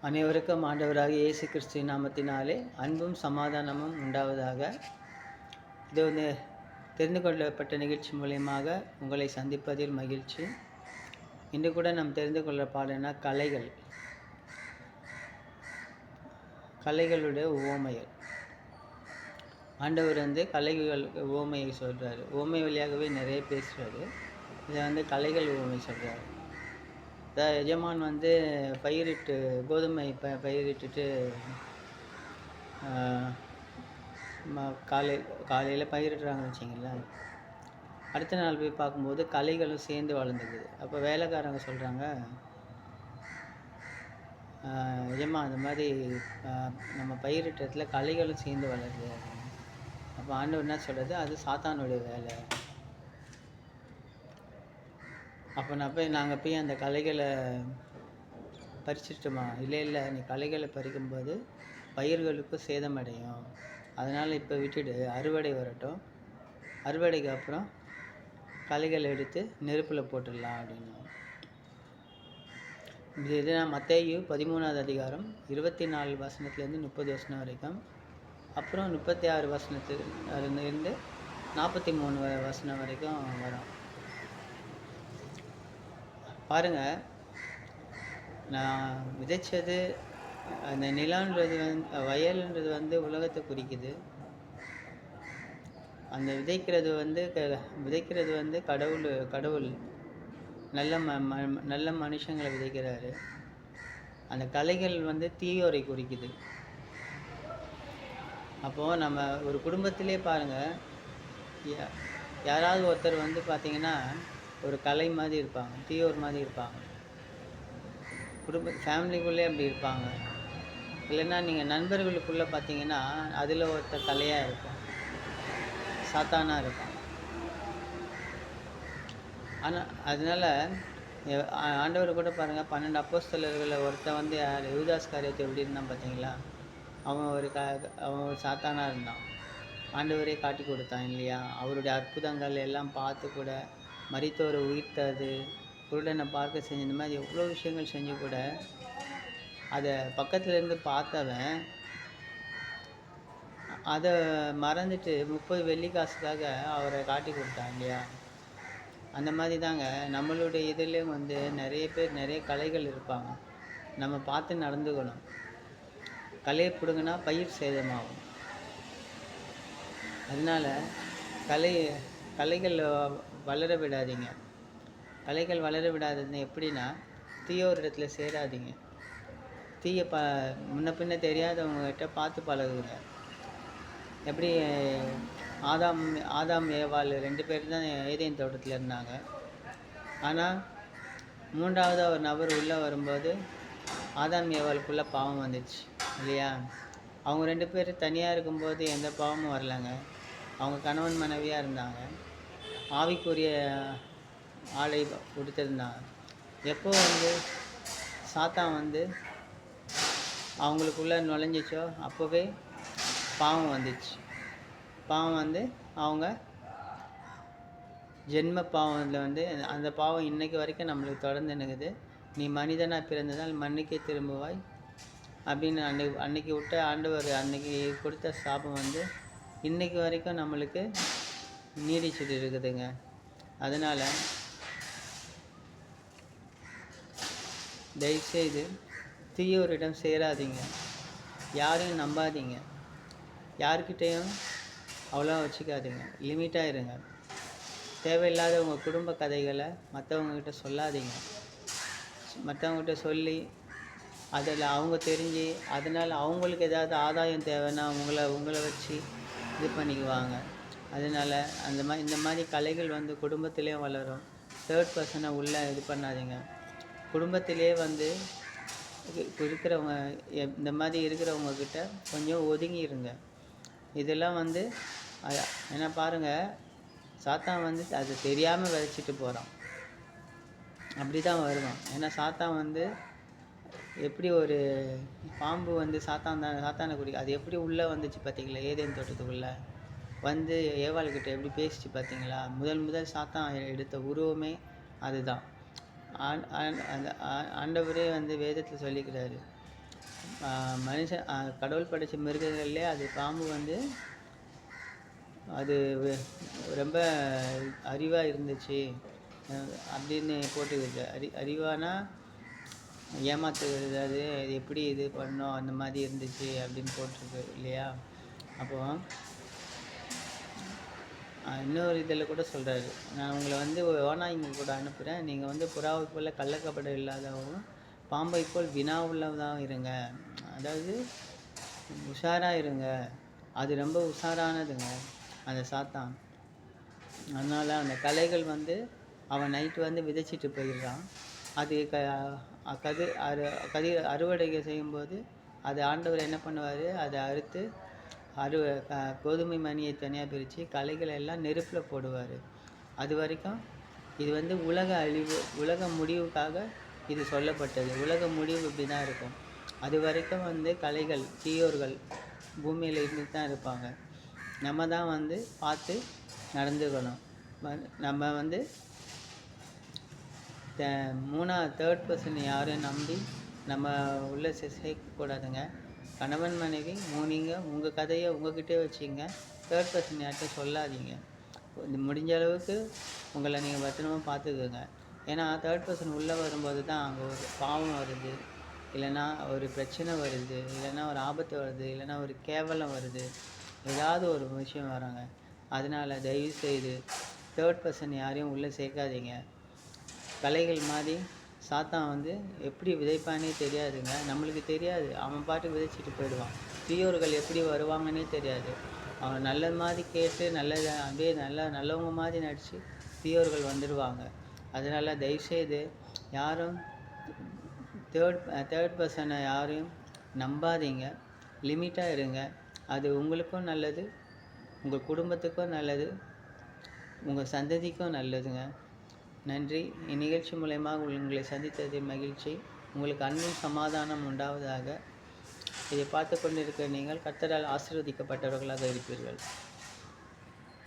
அனைவருக்கும் ஆண்டவராகிய இயேசு கிறிஸ்துவின் நாமத்தினாலே அன்பும் சமாதானமும் உண்டாவதாக. இது வந்து தெரிந்து கொள்ளப்பட்ட நிகழ்ச்சி மூலியமாக உங்களை சந்திப்பதில் மகிழ்ச்சி. இன்று கூட நாம் தெரிந்து கொள்ள பாடனா கலைகளுடைய உவமைகள். ஆண்டவர் வந்து கலைகள் உவமையை சொல்கிறாரு. உவமை வழியாகவே நிறைய பேசுகிறாரு. இதை கலைகள் உவமை சொல்கிறாரு. எஜமான் வந்து கோதுமை பயிரிட்டுட்டு காலையில் பயிரிடுறாங்கன்னு வச்சிங்களேன். அடுத்த நாள் போய் பார்க்கும்போது களைகளும் சேர்ந்து வளர்ந்துக்குது. அப்போ வேலைக்காரங்க சொல்கிறாங்க, எஜமா அந்த மாதிரி நம்ம பயிரிட்டத்துல களைகளும் சேர்ந்து வளருது. அப்போ ஆண்டவர் என்ன சொல்கிறது, அது சாத்தானுடைய வேலை. அப்போ நாங்கள் போய் அந்த களைகளை பறிச்சிட்டோமா? இல்லை, நீ களைகளை பறிக்கும்போது பயிர்களுக்கும் சேதமடையும். அதனால் இப்போ விட்டுடு, அறுவடை வரட்டும், அறுவடைக்கு அப்புறம் களைகளை எடுத்து நெருப்பில் போட்டுடலாம் அப்படின்னு. இது மத்தேயு 13வது அதிகாரம் 24 வசனத்துலேருந்து 30 வசனம் வரைக்கும், அப்புறம் 36 வசனத்துலேருந்து 43 வசனம் வரைக்கும் வரும். பாருங்கள், நான் விதைச்சது அந்த நிலன்றது வயல்ன்றது வயலுன்றது உலகத்தை குறிக்குது. அந்த விதைக்கிறது கடவுள் நல்ல மனுஷங்களை விதைக்கிறாரு. அந்த களைகள் தீயோரை குறிக்குது. அப்போது நம்ம ஒரு குடும்பத்திலே பாருங்கள், யாராவது ஒருத்தர் பார்த்திங்கன்னா ஒரு கலை மாதிரி இருப்பாங்க, தீயோர் மாதிரி இருப்பாங்க. ஃபேமிலிக்குள்ளே அப்படி இருப்பாங்க. இல்லைன்னா நீங்கள் நண்பர்களுக்குள்ளே பார்த்தீங்கன்னா அதில் ஒருத்தர் கலையாக இருக்கும், சாத்தானாக இருக்கும். ஆனால் அதனால் ஆண்டவர் கூட பாருங்கள், 12 அப்போஸ்தலர்களில் ஒருத்தன் யார், யூதாஸ் காரியத்தை எப்படி இருந்தான் பார்த்தீங்களா? அவன் ஒரு சாத்தானாக இருந்தான். ஆண்டவரே காட்டி கொடுத்தான் இல்லையா? அவருடைய அற்புதங்கள் எல்லாம் பார்த்து கூட மரித்தோரை உயிர்த்தது, குருடனை பார்க்க செஞ்சு, இந்த மாதிரி எவ்வளோ விஷயங்கள் செஞ்சு கூட அதை பக்கத்துலேருந்து பார்த்தவன் அதை மறந்துட்டு 30 வெள்ளிக்காசுக்காக அவரை காட்டி கொடுத்தான் இல்லையா? அந்த மாதிரி தாங்க நம்மளுடைய இதுலேயும் நிறைய பேர் நிறைய கலைகள் இருப்பாங்க. நம்ம பார்த்து நடந்துக்கணும். கலையை பிடுங்கினா பயிர் சேதமாகும். அதனால் கலைகள் வளர விடாதீங்க. கலைகள் வளர விடாததுன்னு எப்படின்னா, தீயோர் இடத்துல சேராதீங்க. முன்ன பின்ன தெரியாதவங்ககிட்ட பார்த்து பழகுங்க. எப்படி ஆதாம் ஏவாள் 2 பேர் தான் ஏதேன் தோட்டத்தில் இருந்தாங்க. ஆனால் 3வது ஒரு நபர் உள்ளே வரும்போது ஆதாம் ஏவாளுக்குள்ளே பாவம் வந்துச்சு இல்லையா? அவங்க 2 பேர் தனியாக இருக்கும்போது எந்த பாவமும் வரலைங்க. அவங்க கணவன் மனைவியாக இருந்தாங்க. ஆவிக்குரிய ஆளை கொடுத்துருந்தாங்க. எப்போ சாத்தான் அவங்களுக்குள்ளே நுழைஞ்சிச்சோ அப்போவே பாவம் வந்துச்சு. பாவம் அவங்க ஜென்ம பாவத்தில் அந்த பாவம் இன்னைக்கு வரைக்கும் நம்மளுக்கு தொடர்ந்து நிற்குது. நீ மனிதனாக பிறந்ததால் மண்ணுக்கே திரும்புவாய் அப்படின்னு அன்னைக்கு விட்ட ஆண்டவர் அன்னைக்கு கொடுத்த சாபம் இன்னைக்கு வரைக்கும் நம்மளுக்கு நீடிச்சுட்டு இருக்குதுங்க. அதனால் தயவுசெய்து தீயோரிடம் சேராதீங்க. யாரையும் நம்பாதீங்க. யார்கிட்டையும் அவ்வளோ வச்சுக்காதீங்க. லிமிட்டாக இருங்க. தேவையில்லாத உங்கள் குடும்ப கதைகளை மற்றவங்கக்கிட்ட சொல்லாதீங்க. மற்றவங்ககிட்ட சொல்லி அதில் அவங்க தெரிஞ்சு அதனால் அவங்களுக்கு ஏதாவது ஆதாயம் தேவைன்னா உங்களை வச்சு இது பண்ணிக்குவாங்க. அதனால் இந்த மாதிரி கலைகள் குடும்பத்திலே வளரும். தேர்ட் பர்சனை உள்ளே இது பண்ணாதீங்க. குடும்பத்திலே இருக்கிறவங்க இந்த மாதிரி இருக்கிறவங்கக்கிட்ட கொஞ்சம் ஒதுங்கிடுங்க. இதெல்லாம் ஏன்னா பாருங்கள், சாத்தான் அது தெரியாமல் விதைச்சிட்டு போகிறான். அப்படி தான் வருவான். ஏன்னா சாத்தான் எப்படி ஒரு பாம்பு சாத்தானை குடிக்கும். அது எப்படி உள்ளே வந்துச்சு பார்த்தீங்களா? ஏதேன் தோட்டத்துக்குள்ளே ஏவாள்கிட்ட எப்படி பேசிச்சு பார்த்தீங்களா? முதல் சாத்தான் எடுத்த உருவமே அதுதான். ஆண்டவரே வேதத்தில் சொல்லிக்கிறாரு, மனுஷன் கடவுள் படைத்த மிருகங்கள்லே அது பாம்பு வந்து அது ரொம்ப அறிவாக இருந்துச்சு அப்படின்னு போட்டுக்கிது. அறிவானா ஏமாத்துறது, அது எப்படி இது பண்ணோம் அந்த மாதிரி இருந்துச்சு அப்படின்னு போட்டிருக்கு இல்லையா? அப்போது இன்னொரு இதில் கூட சொல்கிறாரு, நான் உங்களை வந்து ஓநாய்ங்க கூட அனுப்புகிறேன், நீங்கள் வந்து புறாவை போல் கள்ளக்கபடம் இல்லாதவங்களும் பாம்பை போல் வினா உள்ளதாக இருங்க. அதாவது உஷாராக இருங்க. அது ரொம்ப உஷாரானதுங்க அந்த சாத்தான். அதனால் அந்த களைகள் வந்து அவன் நைட்டு வந்து விதைச்சிட்டு போயிடுறான். அது கதிர் அறுவடை செய்யும்போது அது ஆண்டவர் என்ன பண்ணுவார், அதை அறுத்து கோதுமை மணியை தனியாக பிரித்து களைகளை எல்லாம் நெருப்பில் போடுவார். அது வரைக்கும் இது வந்து உலக முடிவுக்காக இது சொல்லப்பட்டது. உலக முடிவு இப்படி தான் இருக்கும். அது வரைக்கும் வந்து களைகள் தீயோர்கள் பூமியில் இருந்து தான் இருப்பாங்க. நம்ம தான் வந்து பார்த்து நடந்துக்கணும். நம்ம வந்து தேர்ட் பர்சன் யாரையும் நம்பி நம்ம உள்ளே சேர்க்கக்கூடாதுங்க. கணவன் மனைவி நீங்கள் உங்கள் கதையை உங்கள்கிட்டே வச்சுங்க. தேர்ட் பர்சன் யார்கிட்டையும் சொல்லாதீங்க. முடிஞ்ச அளவுக்கு உங்களை நீங்கள் பத்திரமாக பார்த்துக்குங்க. ஏன்னா தேர்ட் பர்சன் உள்ளே வரும்போது தான் அங்கே ஒரு பாவம் வருது, இல்லைன்னா ஒரு பிரச்சனை வருது, இல்லைன்னா ஒரு ஆபத்து வருது, இல்லைன்னா ஒரு கேவலம் வருது, ஏதாவது ஒரு விஷயம் வராங்க. அதனால் தயவுசெய்து தேர்ட் பர்சன் யாரையும் உள்ளே சேர்க்காதீங்க. கலைகள் மாதிரி சாத்தான் வந்து எப்படி விதைப்பானே தெரியாதுங்க. நம்மளுக்கு தெரியாது, அவன் பாட்டு விதைச்சிட்டு போயிடுவான். தீயோர்கள் எப்படி வருவாங்கன்னே தெரியாது. அவன் நல்ல மாதிரி கேட்டு அப்படியே நல்லவங்க மாதிரி நடித்து தீயோர்கள் வந்துடுவாங்க. அதனால் தயவுசெய்து யாரும் தேர்ட் பர்சனை யாரையும் நம்பாதீங்க. லிமிட்டாக இருங்க. அது உங்களுக்கும் நல்லது, உங்கள் குடும்பத்துக்கும் நல்லது, உங்கள் சந்ததிக்கும் நல்லதுங்க. நன்றி. இந்நிகழ்ச்சி மூலயமா உங்களை சந்தித்ததில் மகிழ்ச்சி. உங்களுக்கு அன்பும் சமாதானம் உண்டாவதாக. இதை பார்த்து கொண்டிருக்கிற நீங்கள் கர்த்தரால் ஆசீர்வதிக்கப்பட்டவர்களாக இருப்பீர்கள்.